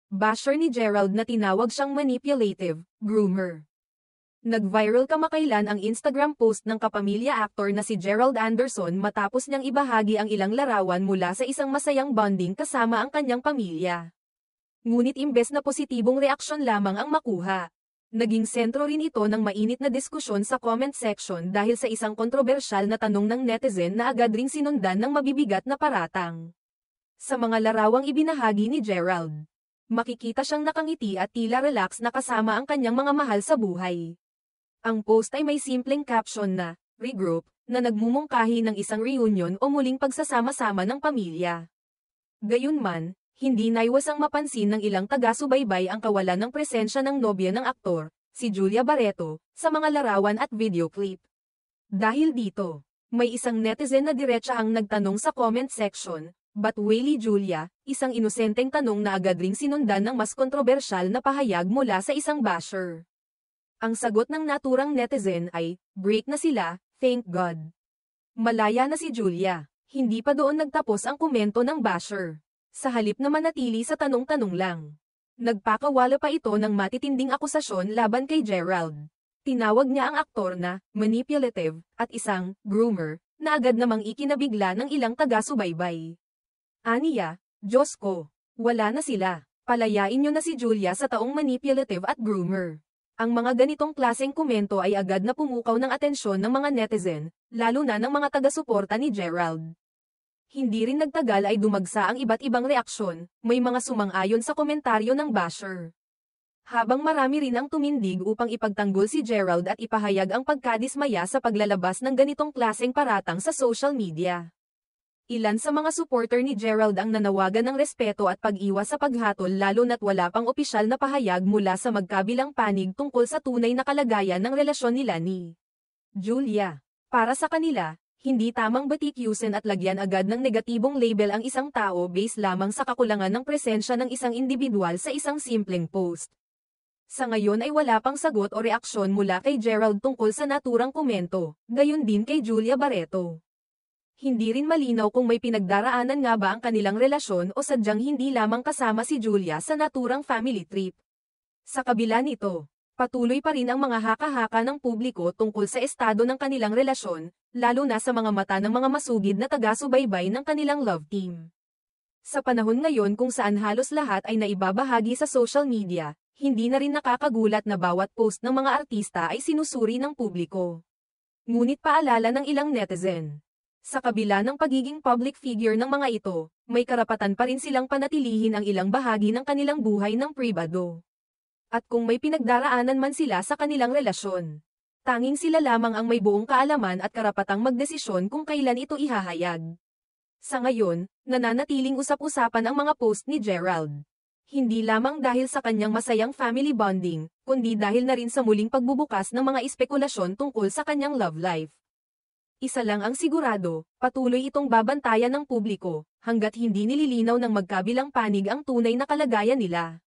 basher ni Gerald na tinawag siyang manipulative, groomer. Nag-viral kamakailan ang Instagram post ng kapamilya actor na si Gerald Anderson matapos niyang ibahagi ang ilang larawan mula sa isang masayang bonding kasama ang kanyang pamilya. Ngunit imbes na positibong reaksyon lamang ang makuha, naging sentro rin ito ng mainit na diskusyon sa comment section dahil sa isang kontrobersyal na tanong ng netizen na agad ring sinundan ng mabibigat na paratang. Sa mga larawang ibinahagi ni Gerald, makikita siyang nakangiti at tila relax na kasama ang kanyang mga mahal sa buhay. Ang post ay may simpleng caption na, regroup, na nagmumungkahi ng isang reunion o muling pagsasama-sama ng pamilya. Gayunman, hindi naiwasang mapansin ng ilang taga-subaybay ang kawalan ng presensya ng nobya ng aktor, si Julia Barreto, sa mga larawan at video clip. Dahil dito, may isang netizen na diretsahang nagtanong sa comment section, "But really Julia?" Isang inosenteng tanong na agad ring sinundan ng mas kontrobersyal na pahayag mula sa isang basher. Ang sagot ng naturang netizen ay, "Break na sila, thank God." Malaya na si Julia. Hindi pa doon nagtapos ang komento ng basher. Sa halip na manatili sa tanong-tanong lang, nagpakawala pa ito ng matitinding akusasyon laban kay Gerald. Tinawag niya ang aktor na manipulative at isang groomer na agad namang ikinabigla ng ilang taga-subaybay. Aniya, "Diyos ko, wala na sila. Palayain niyo na si Julia sa taong manipulative at groomer." Ang mga ganitong klaseng komento ay agad na pumukaw ng atensyon ng mga netizen, lalo na ng mga taga-suporta ni Gerald. Hindi rin nagtagal ay dumagsa ang iba't ibang reaksyon, may mga sumang-ayon sa komentaryo ng basher. Habang marami rin ang tumindig upang ipagtanggol si Gerald at ipahayag ang pagkadismaya sa paglalabas ng ganitong klaseng paratang sa social media. Ilan sa mga supporter ni Gerald ang nanawagan ng respeto at pag-iwas sa paghatol lalo na't wala pang opisyal na pahayag mula sa magkabilang panig tungkol sa tunay na kalagayan ng relasyon nila ni Julia. Para sa kanila, hindi tamang batikusin at lagyan agad ng negatibong label ang isang tao base lamang sa kakulangan ng presensya ng isang individual sa isang simpleng post. Sa ngayon ay wala pang sagot o reaksyon mula kay Gerald tungkol sa naturang komento, gayon din kay Julia Barreto. Hindi rin malinaw kung may pinagdaraanan nga ba ang kanilang relasyon o sadyang hindi lamang kasama si Julia sa naturang family trip. Sa kabila nito, patuloy pa rin ang mga haka-haka ng publiko tungkol sa estado ng kanilang relasyon, lalo na sa mga mata ng mga masugid na taga-subaybay ng kanilang love team. Sa panahon ngayon kung saan halos lahat ay naibabahagi sa social media, hindi na rin nakakagulat na bawat post ng mga artista ay sinusuri ng publiko. Ngunit paalala ng ilang netizen, sa kabila ng pagiging public figure ng mga ito, may karapatan pa rin silang panatilihin ang ilang bahagi ng kanilang buhay ng pribado. At kung may pinagdaraanan man sila sa kanilang relasyon, tanging sila lamang ang may buong kaalaman at karapatang magdesisyon kung kailan ito ihahayag. Sa ngayon, nananatiling usap-usapan ang mga post ni Gerald. Hindi lamang dahil sa kanyang masayang family bonding, kundi dahil na rin sa muling pagbubukas ng mga espekulasyon tungkol sa kanyang love life. Isa lang ang sigurado, patuloy itong babantayan ng publiko, hanggat hindi nililinaw ng magkabilang panig ang tunay na kalagayan nila.